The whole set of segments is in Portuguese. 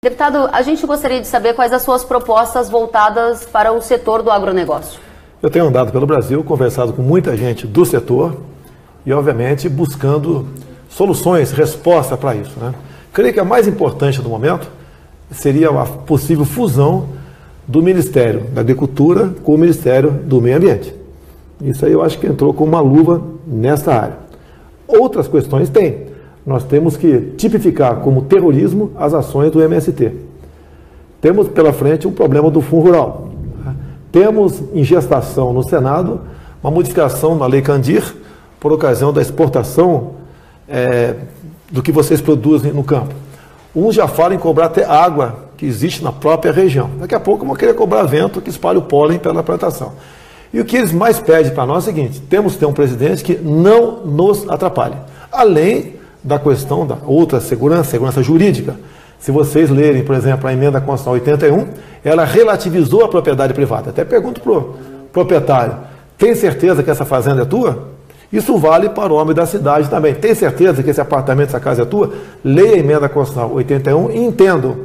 Deputado, a gente gostaria de saber quais as suas propostas voltadas para o setor do agronegócio. Eu tenho andado pelo Brasil, conversado com muita gente do setor e, obviamente, buscando soluções, resposta para isso, né? Creio que a mais importante do momento seria a possível fusão do Ministério da Agricultura com o Ministério do Meio Ambiente. Isso aí eu acho que entrou com uma luva nessa área. Outras questões tem. Nós temos que tipificar como terrorismo as ações do MST. Temos pela frente um problema do Fundo Rural. Temos em gestação no Senado uma modificação na Lei Candir por ocasião da exportação do que vocês produzem no campo. Uns já falam em cobrar até água que existe na própria região. Daqui a pouco vão querer cobrar vento que espalha o pólen pela plantação. E o que eles mais pedem para nós é o seguinte: temos que ter um presidente que não nos atrapalhe. Além da questão da outra segurança jurídica. Se vocês lerem, por exemplo, a emenda constitucional 81, ela relativizou a propriedade privada. Até pergunto para o proprietário: tem certeza que essa fazenda é tua? Isso vale para o homem da cidade também. Tem certeza que esse apartamento, essa casa é tua? Leia a emenda constitucional 81 e entendam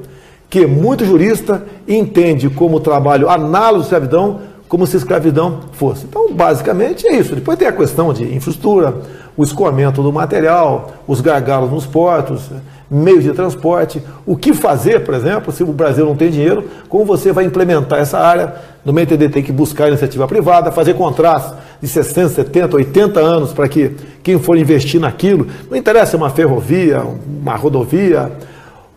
que muito jurista entende como trabalho análogo à escravidão, como se escravidão fosse. Então, basicamente, é isso. Depois tem a questão de infraestrutura, o escoamento do material, os gargalos nos portos, meios de transporte, o que fazer, por exemplo, se o Brasil não tem dinheiro, como você vai implementar essa área. No meu entender, tem que buscar iniciativa privada, fazer contratos de 60, 70, 80 anos para que quem for investir naquilo, não interessa uma ferrovia, uma rodovia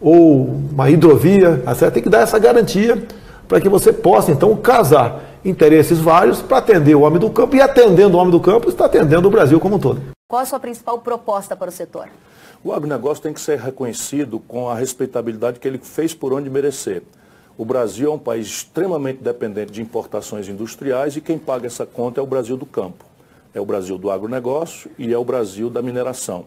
ou uma hidrovia, tem que dar essa garantia para que você possa, então, casar interesses vários para atender o homem do campo, e atendendo o homem do campo, está atendendo o Brasil como um todo. Qual a sua principal proposta para o setor? O agronegócio tem que ser reconhecido com a respeitabilidade que ele fez por onde merecer. O Brasil é um país extremamente dependente de importações industriais e quem paga essa conta é o Brasil do campo. É o Brasil do agronegócio e é o Brasil da mineração.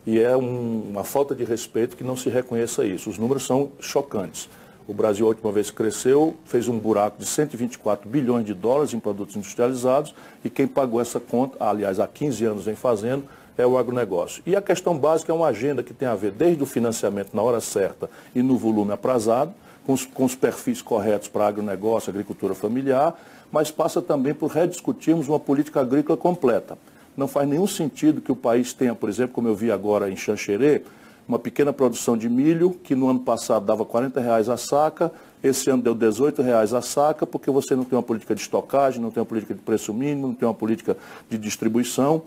E é uma falta de respeito que não se reconheça isso. Os números são chocantes. O Brasil, a última vez que cresceu, fez um buraco de 124 bilhões de dólares em produtos industrializados e quem pagou essa conta, aliás, há 15 anos vem fazendo, é o agronegócio. E a questão básica é uma agenda que tem a ver desde o financiamento na hora certa e no volume aprazado, com os perfis corretos para agronegócio, agricultura familiar, mas passa também por rediscutirmos uma política agrícola completa. Não faz nenhum sentido que o país tenha, por exemplo, como eu vi agora em Xanxerê, uma pequena produção de milho, que no ano passado dava R$40 a saca, esse ano deu R$18 a saca, porque você não tem uma política de estocagem, não tem uma política de preço mínimo, não tem uma política de distribuição.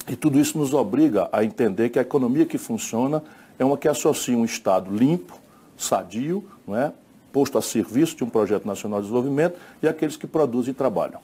E tudo isso nos obriga a entender que a economia que funciona é uma que associa um Estado limpo, sadio, não é? Posto a serviço de um projeto nacional de desenvolvimento e aqueles que produzem e trabalham.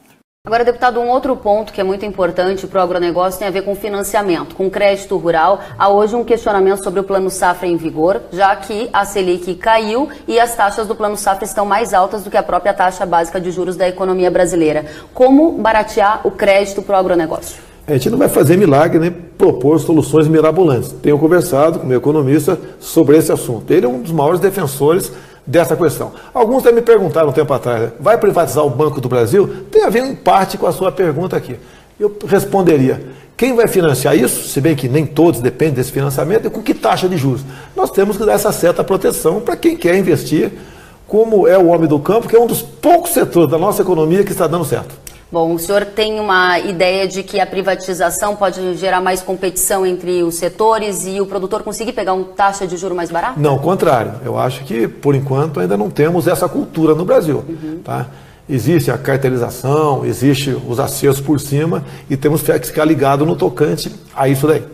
Agora, deputado, um outro ponto que é muito importante para o agronegócio tem a ver com financiamento, com crédito rural. Há hoje um questionamento sobre o Plano Safra em vigor, já que a Selic caiu e as taxas do Plano Safra estão mais altas do que a própria taxa básica de juros da economia brasileira. Como baratear o crédito para o agronegócio? A gente não vai fazer milagre nem propor soluções mirabolantes. Tenho conversado com o meu economista sobre esse assunto. Ele é um dos maiores defensores dessa questão. Alguns até me perguntaram um tempo atrás: vai privatizar o Banco do Brasil? Tem a ver em parte com a sua pergunta aqui. Eu responderia: quem vai financiar isso, se bem que nem todos dependem desse financiamento, e com que taxa de juros? Nós temos que dar essa certa proteção para quem quer investir, como é o homem do campo, que é um dos poucos setores da nossa economia que está dando certo. Bom, o senhor tem uma ideia de que a privatização pode gerar mais competição entre os setores e o produtor conseguir pegar uma taxa de juros mais barata? Não, ao contrário. Eu acho que, por enquanto, ainda não temos essa cultura no Brasil. Tá? Existe a cartelização, existe os acertos por cima e temos que ficar ligado no tocante a isso daí.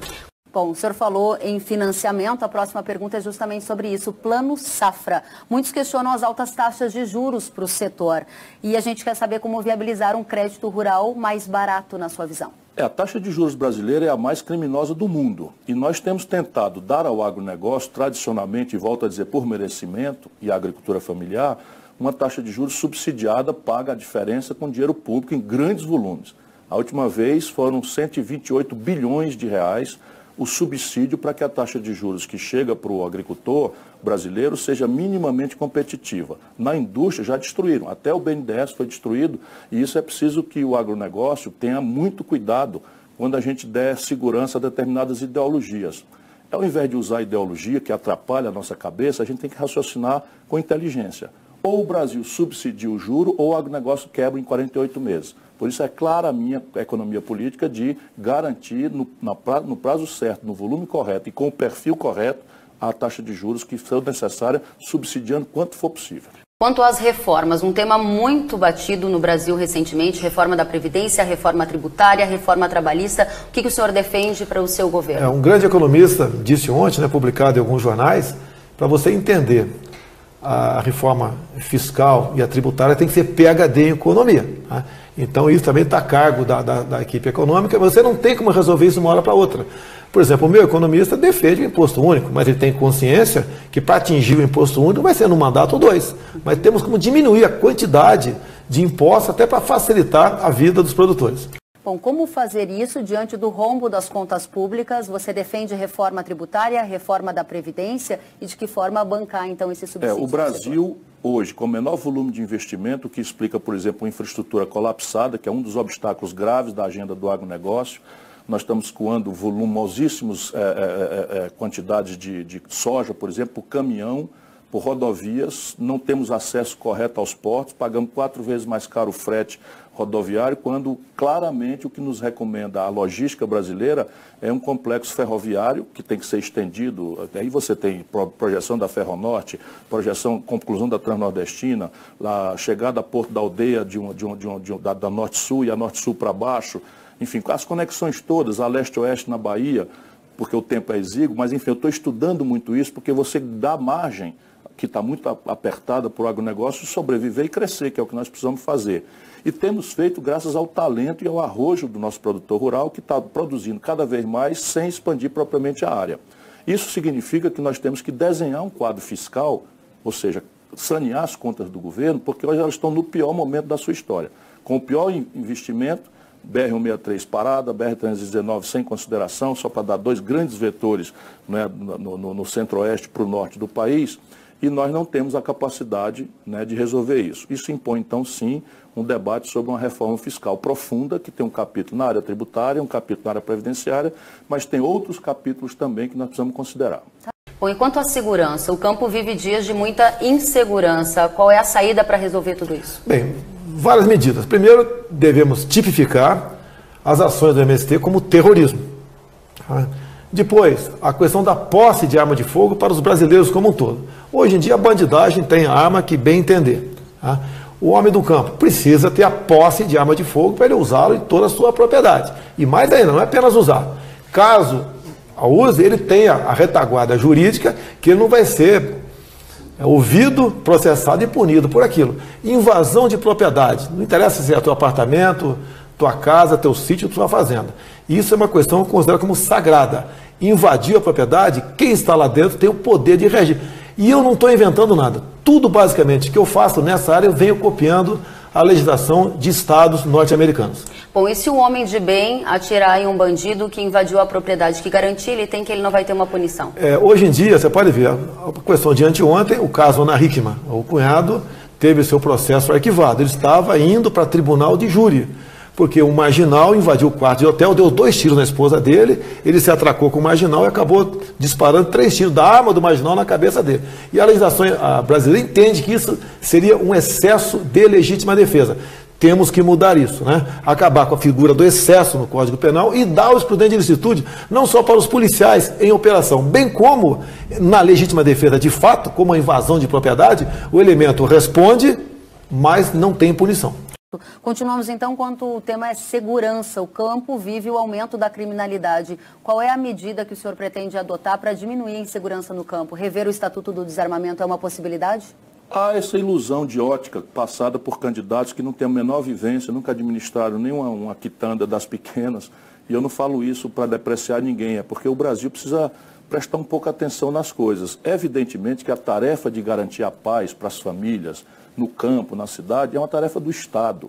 Bom, o senhor falou em financiamento, a próxima pergunta é justamente sobre isso, o Plano Safra. Muitos questionam as altas taxas de juros para o setor e a gente quer saber como viabilizar um crédito rural mais barato na sua visão. A taxa de juros brasileira é a mais criminosa do mundo e nós temos tentado dar ao agronegócio, tradicionalmente, e volto a dizer por merecimento, e à agricultura familiar, uma taxa de juros subsidiada, paga a diferença com dinheiro público em grandes volumes. A última vez foram 128 bilhões de reais o subsídio para que a taxa de juros que chega para o agricultor brasileiro seja minimamente competitiva. Na indústria já destruíram, até o BNDES foi destruído, e isso é preciso que o agronegócio tenha muito cuidado quando a gente der segurança a determinadas ideologias. Ao invés de usar ideologia que atrapalha a nossa cabeça, a gente tem que raciocinar com inteligência. Ou o Brasil subsidia o juro ou o agronegócio quebra em 48 meses. Por isso é clara a minha economia política de garantir no prazo certo, no volume correto e com o perfil correto, a taxa de juros que for necessária, subsidiando quanto for possível. Quanto às reformas, um tema muito batido no Brasil recentemente, reforma da Previdência, reforma tributária, reforma trabalhista. O que o senhor defende para o seu governo? Um grande economista disse ontem, publicado em alguns jornais, para você entender a reforma fiscal e a tributária tem que ser PhD em economia. Tá? Então isso também está a cargo da equipe econômica, você não tem como resolver isso de uma hora para outra. Por exemplo, o meu economista defende o imposto único, mas ele tem consciência que para atingir o imposto único vai ser num mandato ou dois. Mas temos como diminuir a quantidade de impostos até para facilitar a vida dos produtores. Bom, como fazer isso diante do rombo das contas públicas? Você defende reforma tributária, reforma da Previdência e de que forma bancar então esse subsídio? O Brasil hoje, com menor volume de investimento, o que explica, por exemplo, uma infraestrutura colapsada, que é um dos obstáculos graves da agenda do agronegócio. Nós estamos escoando volumosíssimas quantidades de soja, por exemplo, por caminhão, por rodovias, não temos acesso correto aos portos, pagamos 4 vezes mais caro o frete rodoviário, quando claramente o que nos recomenda a logística brasileira é um complexo ferroviário que tem que ser estendido. Aí você tem projeção da Ferronorte, projeção, conclusão da Transnordestina, a chegada a Porto da Aldeia da Norte-Sul e a Norte-Sul para baixo. Enfim, as conexões todas, a leste-oeste na Bahia, porque o tempo é exíguo, mas enfim, eu estou estudando muito isso, porque você dá margem, que está muito apertada para o agronegócio, sobreviver e crescer, que é o que nós precisamos fazer. E temos feito graças ao talento e ao arrojo do nosso produtor rural, que está produzindo cada vez mais sem expandir propriamente a área. Isso significa que nós temos que desenhar um quadro fiscal, ou seja, sanear as contas do governo, porque hoje elas estão no pior momento da sua história. Com o pior investimento, BR-163 parada, BR-319 sem consideração, só para dar 2 grandes vetores, né, no centro-oeste para o norte do país, e nós não temos a capacidade, né, de resolver isso. Isso impõe, então, sim, um debate sobre uma reforma fiscal profunda, que tem um capítulo na área tributária, um capítulo na área previdenciária, mas tem outros capítulos também que nós precisamos considerar. Bom, enquanto à segurança, o campo vive dias de muita insegurança. Qual é a saída para resolver tudo isso? Bem, várias medidas. Primeiro, devemos tipificar as ações do MST como terrorismo. Depois, a questão da posse de arma de fogo para os brasileiros como um todo. Hoje em dia, a bandidagem tem arma que bem entender. O homem do campo precisa ter a posse de arma de fogo para ele usá-lo em toda a sua propriedade. E mais ainda, não é apenas usar. Caso a use, ele tenha a retaguarda jurídica, que ele não vai ser ouvido, processado e punido por aquilo. Invasão de propriedade. Não interessa se é teu apartamento, tua casa, teu sítio, tua fazenda. Isso é uma questão que eu considero como sagrada. Invadir a propriedade, quem está lá dentro tem o poder de regir. E eu não estou inventando nada. Tudo, basicamente, que eu faço nessa área, eu venho copiando a legislação de estados norte-americanos. Bom, e se um homem de bem atirar em um bandido que invadiu a propriedade, que garantia ele tem que ele não vai ter uma punição? Hoje em dia, você pode ver, a questão de anteontem, o caso Ana Hickman, o cunhado teve seu processo arquivado. Ele estava indo para tribunal de júri, porque um marginal invadiu o quarto de hotel, deu 2 tiros na esposa dele, ele se atracou com o marginal e acabou disparando 3 tiros da arma do marginal na cabeça dele. E a legislação brasileira entende que isso seria um excesso de legítima defesa. Temos que mudar isso, né? Acabar com a figura do excesso no Código Penal e dar o excludente de licitude, não só para os policiais em operação, bem como na legítima defesa de fato, como a invasão de propriedade, o elemento responde, mas não tem punição. Continuamos então quanto o tema é segurança. O campo vive o aumento da criminalidade. Qual é a medida que o senhor pretende adotar para diminuir a insegurança no campo? Rever o Estatuto do Desarmamento é uma possibilidade? Há essa ilusão de ótica passada por candidatos que não têm a menor vivência, nunca administraram nenhuma quitanda das pequenas. E eu não falo isso para depreciar ninguém, é porque o Brasil precisa prestar um pouco atenção nas coisas. Evidentemente que a tarefa de garantir a paz para as famílias, no campo, na cidade, é uma tarefa do Estado.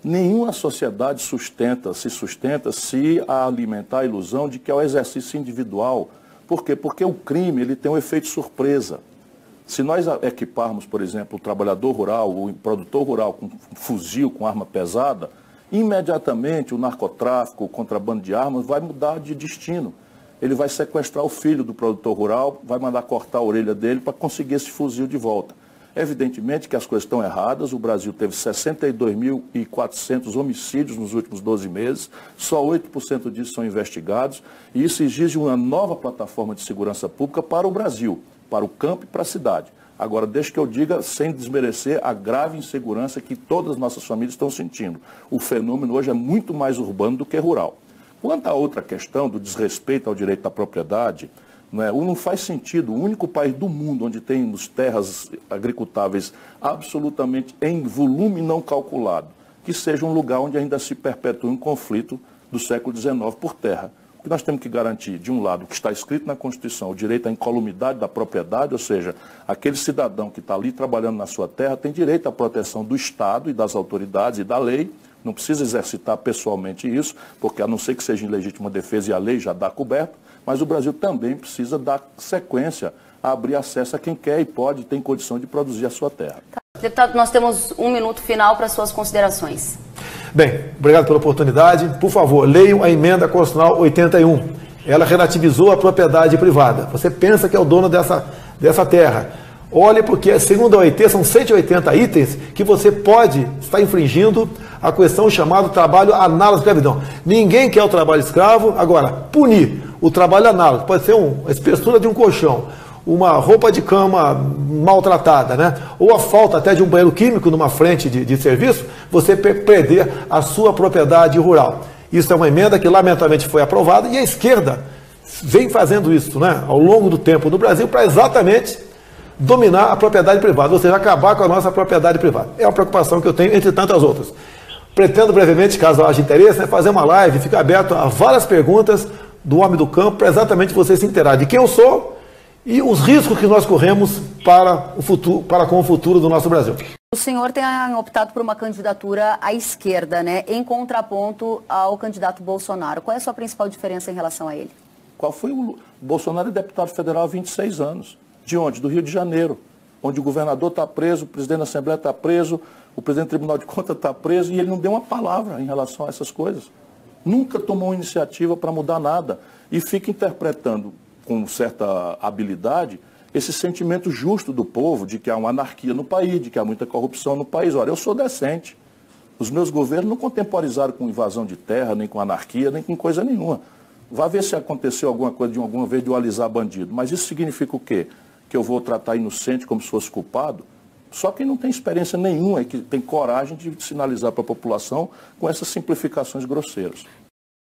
Nenhuma sociedade se sustenta se alimentar a ilusão de que é o exercício individual. Por quê? Porque o crime ele tem um efeito surpresa. Se nós equiparmos, por exemplo, o trabalhador rural, o produtor rural com fuzil, com arma pesada, imediatamente o narcotráfico, o contrabando de armas vai mudar de destino. ele vai sequestrar o filho do produtor rural, vai mandar cortar a orelha dele para conseguir esse fuzil de volta. Evidentemente que as coisas estão erradas, o Brasil teve 62.400 homicídios nos últimos 12 meses, só 8% disso são investigados, e isso exige uma nova plataforma de segurança pública para o Brasil, para o campo e para a cidade. Agora, deixa que eu diga, sem desmerecer, a grave insegurança que todas as nossas famílias estão sentindo. O fenômeno hoje é muito mais urbano do que rural. Quanto à outra questão do desrespeito ao direito à propriedade, não faz sentido, o único país do mundo onde temos terras agricultáveis absolutamente em volume não calculado, que seja um lugar onde ainda se perpetue um conflito do século XIX por terra. Porque nós temos que garantir, de um lado, o que está escrito na Constituição, o direito à incolumidade da propriedade, ou seja, aquele cidadão que está ali trabalhando na sua terra tem direito à proteção do Estado e das autoridades e da lei, não precisa exercitar pessoalmente isso, porque a não ser que seja em legítima defesa e a lei já dá coberto, mas o Brasil também precisa dar sequência a abrir acesso a quem quer e pode, tem condição de produzir a sua terra. Deputado, nós temos um minuto final para suas considerações. Bem, obrigado pela oportunidade. Por favor, leiam a emenda constitucional 81. Ela relativizou a propriedade privada. Você pensa que é o dono dessa terra. Olhe, porque, segundo a OIT, são 180 itens que você pode estar infringindo a questão chamada trabalho análogo à escravidão. Ninguém quer o trabalho escravo. Agora, punir o trabalho análogo, pode ser a espessura de um colchão, uma roupa de cama maltratada, né? Ou a falta até de um banheiro químico numa frente de serviço, você perder a sua propriedade rural. Isso é uma emenda que, lamentavelmente, foi aprovada e a esquerda vem fazendo isso, né, ao longo do tempo no Brasil para exatamente dominar a propriedade privada, ou seja, acabar com a nossa propriedade privada. É uma preocupação que eu tenho, entre tantas outras. Pretendo brevemente, caso haja interesse, fazer uma live, ficar aberto a várias perguntas do homem do campo, para exatamente você se inteirar de quem eu sou e os riscos que nós corremos para o futuro, para com o futuro do nosso Brasil. O senhor tem optado por uma candidatura à esquerda, né, em contraponto ao candidato Bolsonaro. Qual é a sua principal diferença em relação a ele? Qual foi o Bolsonaro é deputado federal há 26 anos. De onde? Do Rio de Janeiro, onde o governador está preso, o presidente da Assembleia está preso, o presidente do Tribunal de Contas está preso, e ele não deu uma palavra em relação a essas coisas. Nunca tomou iniciativa para mudar nada e fica interpretando com certa habilidade esse sentimento justo do povo de que há uma anarquia no país, de que há muita corrupção no país. Olha, eu sou decente. Os meus governos não contemporizaram com invasão de terra, nem com anarquia, nem com coisa nenhuma. Vá ver se aconteceu alguma coisa de alguma vez de eu alisar bandido. Mas isso significa o quê? Que eu vou tratar inocente como se fosse culpado? Só quem não tem experiência nenhuma e que tem coragem de sinalizar para a população com essas simplificações grosseiras.